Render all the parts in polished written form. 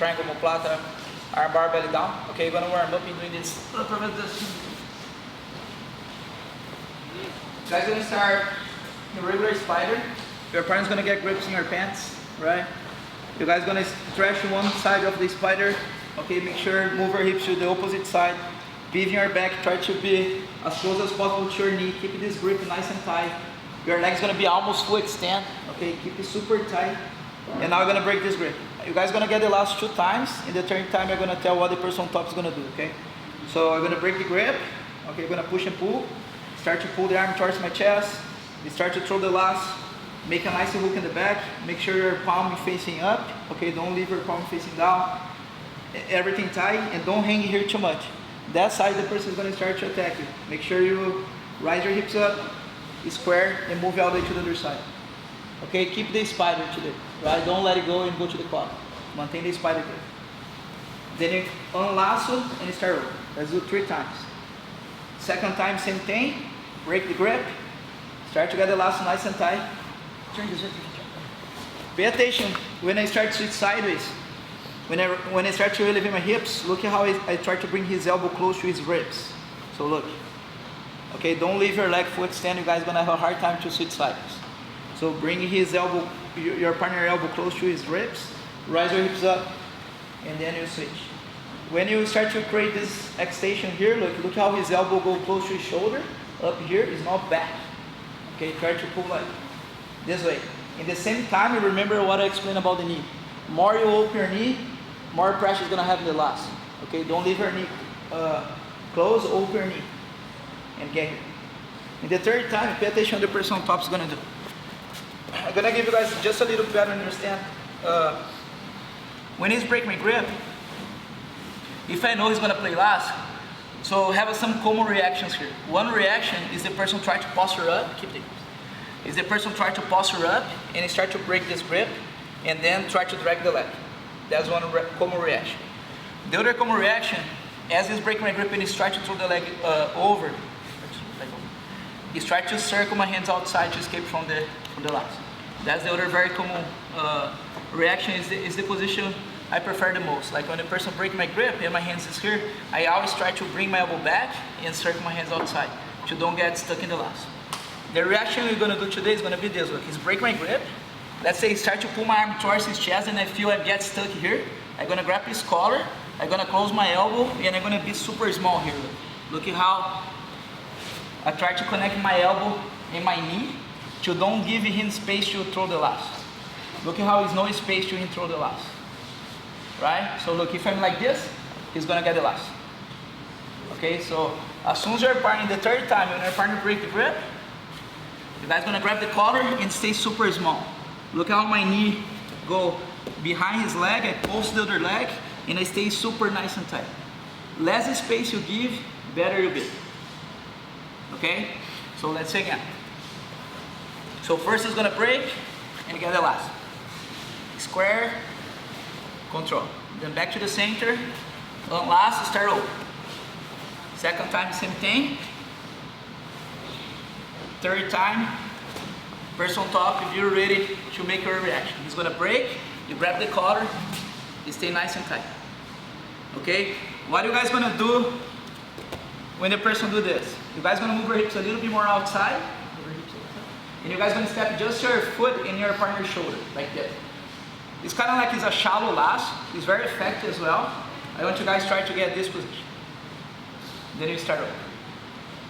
triangle omoplata, arm bar belly down. Okay, you're gonna warm up in doing this. Guys, gonna start the regular spider. Your partner's gonna get grips in your pants, right? You guys gonna stretch one side of the spider. Okay, make sure move your hips to the opposite side. Pivot your back, try to be as close as possible to your knee. Keep this grip nice and tight. Your leg's gonna be almost full extend. Okay, keep it super tight. And now we're gonna break this grip. You guys gonna get the last 2 times. In the third time, you're gonna tell what the person on top is gonna do. Okay, so I'm gonna break the grip. Okay, you're gonna push and pull. Start to pull the arm towards my chest. You start to throw the lasso. Make a nice hook in the back. Make sure your palm is facing up. Okay, don't leave your palm facing down. Everything tight, and don't hang here too much. That side, the person is going to start to attack you. Make sure you rise your hips up, square, and move all the way to the other side. Okay, keep the spider today, right? Don't let it go and go to the quad. Maintain the spider grip. Then you unlasso and start over. Let's do 3 times. Second time, same thing. Break the grip. Start to get the lasso nice and tight. Turn this way. Pay attention when I start to switch sideways. When I start to elevate my hips, look at how I try to bring his elbow close to his ribs. So look. Okay, don't leave your leg full extend. You guys gonna have a hard time to switch sideways. So bring his elbow, your partner elbow close to his ribs. Rise your hips up, and then you switch. When you start to create this extension here, look how his elbow go close to his shoulder. Up here is not back. Okay, try to pull like this way. In the same time, you remember what I explained about the knee. More you open your knee, more pressure is going to have in the lasso. Okay, don't leave your knee close, open your knee, and get here. In the third time, pay attention to the person on top is going to do. I'm going to give you guys just a little better understand. When he's breaking my grip, if I know he's going to play lasso, so have some common reactions here. One reaction is the person try to posture up, keep the is the person try to posture up and start to break this grip and then try to drag the leg. That's one common reaction. The other common reaction, as he's breaking my grip and he's trying to throw the leg over, he's trying to circle my hands outside to escape from the lasso. That's the other very common reaction, is the position I prefer the most. Like when the person breaks my grip and my hands is here, I always try to bring my elbow back and circle my hands outside to don't get stuck in the lasso. The reaction we're going to do today is going to be this. Look, he's breaking my grip. Let's say he starts to pull my arm towards his chest and I feel I get stuck here. I'm going to grab his collar, I'm going to close my elbow, and I'm going to be super small here. Look at how I try to connect my elbow and my knee to don't give him space to throw the lasso. Look at how there's no space to him throw the lasso. Right? So look, if I'm like this, he's going to get the lasso. Okay, so as soon as your partner, the third time, when your partner breaks the grip, you guys gonna grab the collar and stay super small. Look how my knee go behind his leg, I close the other leg, and I stay super nice and tight. Less space you give, better you be. Okay? So let's say again. So first it's gonna break and get the lasso. Square, control. Then back to the center, unlasso, start over. Second time, same thing. Third time, person on top, if you're ready to make your reaction. He's gonna break, you grab the collar, you stay nice and tight. Okay? What are you guys gonna do when the person do this? You guys gonna move your hips a little bit more outside, and you guys gonna step just your foot in your partner's shoulder, like this. It's kind of like it's a shallow lasso. It's very effective as well. I want you guys try to get this position. Then you start over.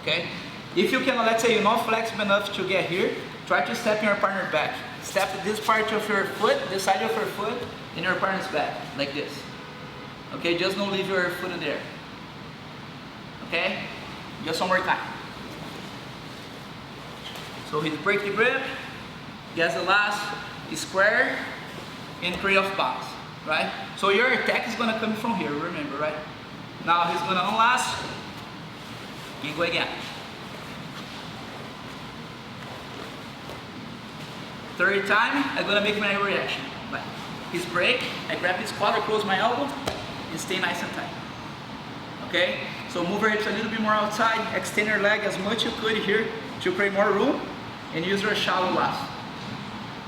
Okay? If you can, let's say you're not flexible enough to get here, try to step your partner back. Step this part of your foot, this side of your foot, in your partner's back, like this. Okay, just don't leave your foot in there. Okay? Just one more time. So he break the grip, gets the lasso, square, and 3 off bounce, right? So your attack is gonna come from here, remember, right? Now he's gonna unlasso, and go again. Third time, I'm gonna make my reaction. Like his break, I grab his collar, close my elbow, and stay nice and tight. Okay? So move your hips a little bit more outside, extend your leg as much as you could here to create more room, and use your shallow lasso.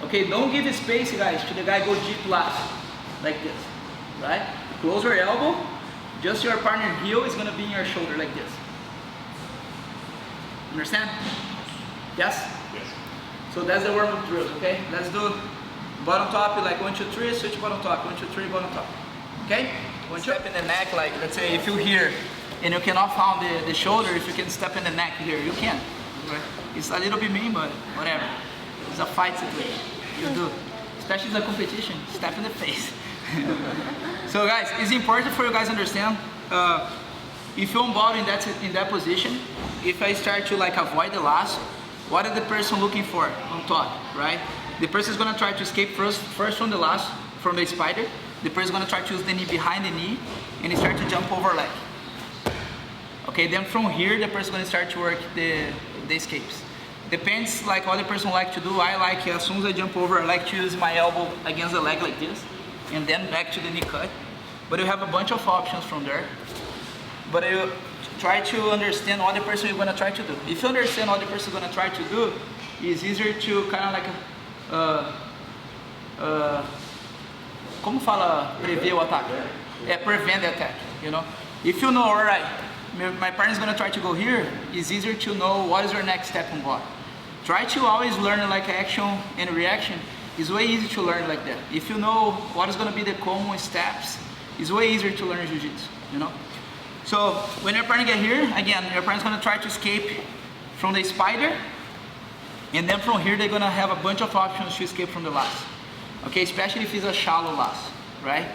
Okay, don't give space, guys, to the guy go deep lasso, like this. right? Close your elbow, just your partner heel is gonna be in your shoulder like this. Understand? Yes? Yes. So that's the warm-up drills, okay? Let's do bottom top, like 1, 2, 3, switch bottom top, 1, 2, 3, bottom top. Okay? One step in the neck, like let's say if you're here and you cannot find the shoulder, if you can step in the neck here, you can. Right? It's a little bit mean, but whatever. It's a fight situation. You do. Especially in a competition, step in the face. So guys, it's important for you guys to understand, if you're on ball in that position, if I start to like avoid the lasso, what is the person looking for on top, right? The person is gonna try to escape first from the lasso, from the spider. The person is gonna try to use the knee behind the knee and start to jump over leg. Okay, then from here the person is gonna start to work the escapes. Depends like what the person like to do. I like, as soon as I jump over, I like to use my elbow against the leg like this and then back to the knee cut. But you have a bunch of options from there. But you try to understand what the person is gonna try to do. If you understand what the person is gonna try to do, it's easier to kind of like como fala prever o ataque? É, prevent the attack, you know? If you know, alright, my partner is gonna try to go here, it's easier to know what is your next step on board. Try to always learn like action and reaction. It's way easier to learn like that. If you know what is gonna be the common steps, it's way easier to learn Jiu Jitsu, you know? So when your partner get here, again, your partner is gonna try to escape from the spider, and then from here they're gonna have a bunch of options to escape from the lasso. Okay, especially if it's a shallow lasso, right?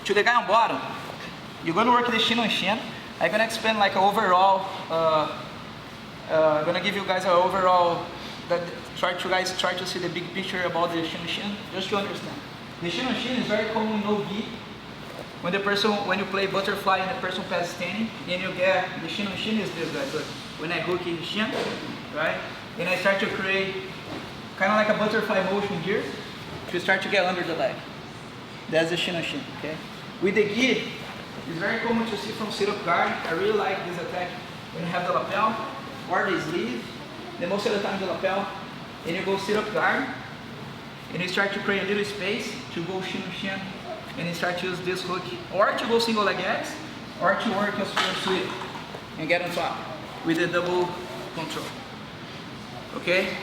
To the guy on bottom, you're gonna work the shin on shin. I'm gonna explain like an overall, I'm gonna give you guys an overall, try to see the big picture about the shin on shin, just to understand. The shin on shin is very common in no gi. When you play butterfly and the person passes standing, and you get, the shin on shin is this guys, look. When I hook in shin, right? And I start to create kind of like a butterfly motion here to start to get under the leg. That's the shin on shin, okay? With the gi, it's very common to see from sit-up guard. I really like this attack when you have the lapel or the sleeve, the most of the time the lapel, and you go sit-up guard, and you start to create a little space to go shin on shin, and you start to use this hook, or to go single leg X, or to work a sweep and get on top with the double control. Okay?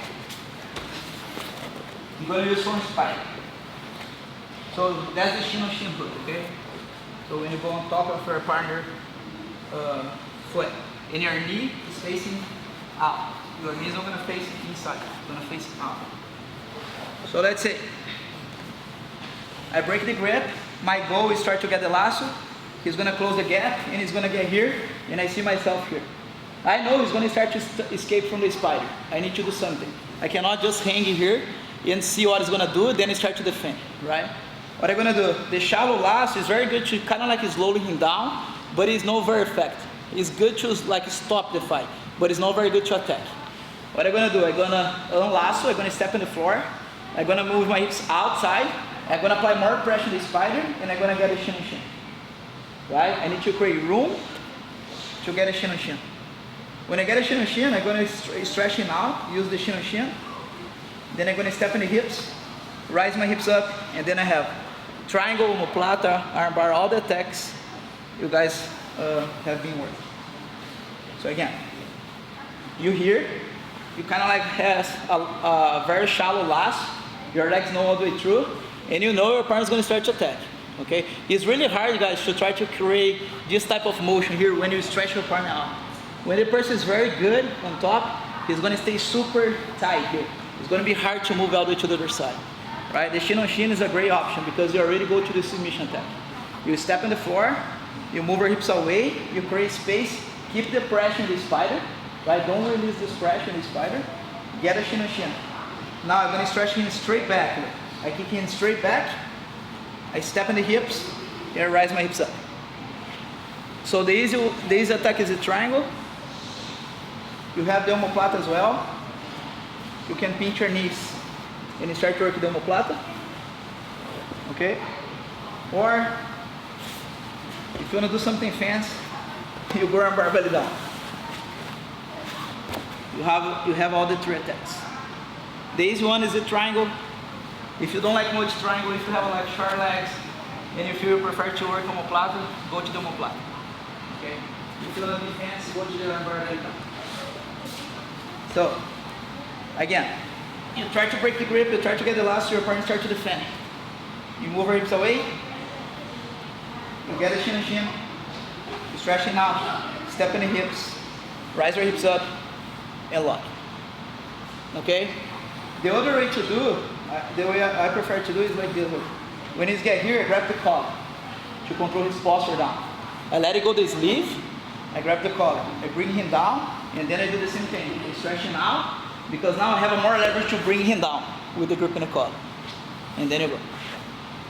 I'm going to use from spike. So that's the shin on shin hook, okay? So when you go on top of your partner foot, and your knee is facing out. Your knee is not going to face inside, it's going to face out. So let's say I break the grip, my goal is start to get the lasso, he's going to close the gap, and he's going to get here, and I see myself here. I know he's going to start to escape from the spider. I need to do something. I cannot just hang here and see what he's going to do, then start to defend, right? What I'm going to do, the shallow lasso is very good to kind of like slowly him down, but it's not very effective. It's good to like stop the fight, but it's not very good to attack. What I'm going to do, I'm going to unlasso, I'm going to step on the floor, I'm going to move my hips outside, I'm going to apply more pressure on the spider, and I'm going to get a shin on shin. Right? I need to create room to get a shin on shin. When I get a shin on shin, I'm going to stretch him out, use the shin on shin. Then I'm going to step in the hips, rise my hips up, and then I have triangle, omoplata, armbar, all the attacks you guys have been working. So again, you here, you kind of like has a very shallow lasso, your legs know all the way through, and you know your partner is going to start to attack. Okay? It's really hard, guys, to try to create this type of motion here when you stretch your partner out. When the person is very good on top, he's going to stay super tight here. It's going to be hard to move all the way to the other side. Right? The shin on shin is a great option because you already go to the submission attack. You step on the floor, you move your hips away, you create space, keep the pressure on the spider, right? Don't release this pressure on the spider, get a shin on shin. Now I'm going to stretch him straight back. I kick him straight back, I step in the hips, and I rise my hips up. So the easy attack is a triangle. You have the omoplata as well. You can pinch your knees and you start to work the omoplata. Okay? Or if you want to do something fancy, you go and bar belly down. You have all the three attacks. The easy one is the triangle. If you don't like much triangle, if you have like short legs, And if you prefer to work omoplata, go to the omoplata. Okay? If you want to be fancy, go to the armbar later. So, again, you try to break the grip, you try to get the lasso, your partner start to defend. You move her hips away, you get a shin and shin, you stretch it out, step in the hips, rise your hips up, and lock. Okay? The other way to do, the way I prefer to do is like this. When he's get here, I grab the collar to control his posture down. I let it go the sleeve, I grab the collar, I bring him down, and then I do the same thing. I stretch him out, because now I have a more leverage to bring him down with the grip in the collar. And then you go.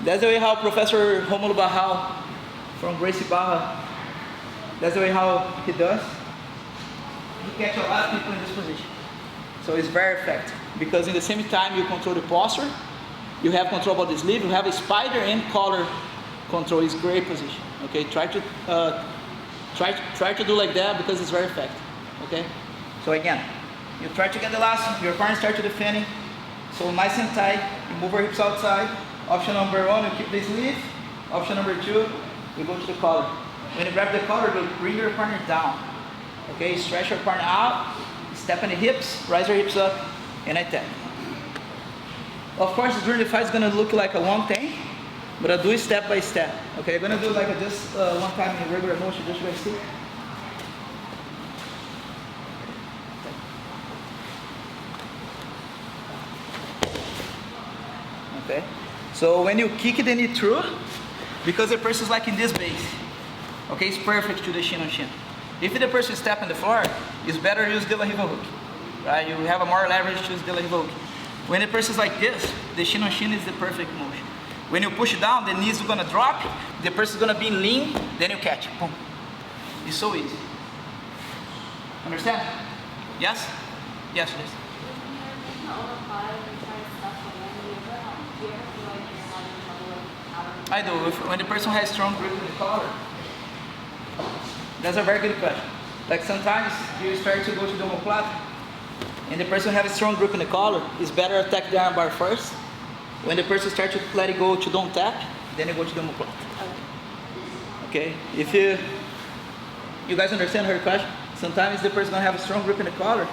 That's the way how Professor Romulo Barral from Gracie Barra, that's the way how he does. He catches a lot of people in this position. So it's very effective, because in the same time you control the posture, you have control about the sleeve, you have a spider and collar control. Is great position. Okay, try to do like that, because it's very effective. Okay, so again, you try to get the lasso, your partner start to defending, so nice and tight, you move your hips outside. Option number 1, you keep the sleeve. Option number 2, you go to the collar. When you grab the collar, you bring your partner down. Okay, stretch your partner out, step in the hips, rise your hips up, and attack. Of course, during the fight, it's going to look like a long thing, but I'll do it step by step. Okay, I'm going to do like this one time in regular motion, just so you guys see. Okay, so when you kick the knee through, because the person is like in this base, okay, it's perfect to the shin on shin. If the person step on the floor, it's better to use de la riva hook, right? You have a more leverage to use de la riva hook. When the person is like this, the shin on shin is the perfect motion. When you push it down, the knees are gonna drop, the person is gonna be lean, then you catch it, boom. It's so easy. Understand? Yes? Yes, yes. I do. When the person has strong grip in the collar. That's a very good question. Like sometimes you start to go to the omoplata, and the person has a strong grip in the collar. It's better to attack the arm bar first. When the person starts to let it go to don't tap, then you go to the omoplata. Okay. If you guys understand her question, sometimes the person gonna have a strong grip in the collar.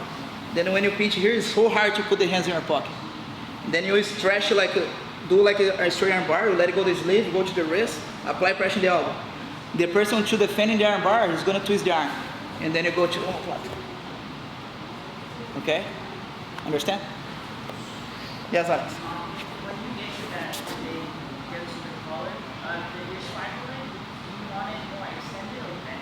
Then when you pinch here, it's so hard to put the hands in your pocket. Then you stretch like do like a straight arm bar, you let it go to the sleeve, go to the wrist, apply pressure in the elbow. The person to defend in the arm bar is going to twist the arm, and then you go to the omoplata. Okay? Understand? Yes, Alex? When you get to that, they get to the collar, the spinal leg, you want it more extended or bent?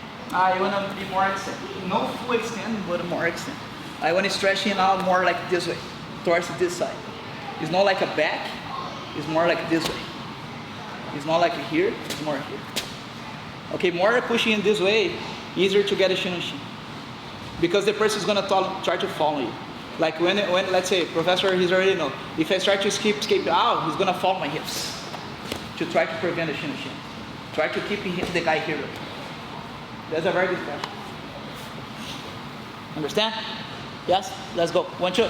You want to be more extended. No full extend, but more extend. I want to stretch it out more like this way, towards this side. It's not like a back, it's more like this way. It's not like here, it's more here. Okay, more pushing in this way, easier to get a shin on shin. Because the person is going to try to follow you. Like when let's say, Professor, he's already know, if I start to escape out, he's going to follow my hips to try to prevent a shin on shin. Try to keep the guy here. That's a very good question. Understand? Yes? Let's go. 1, 2.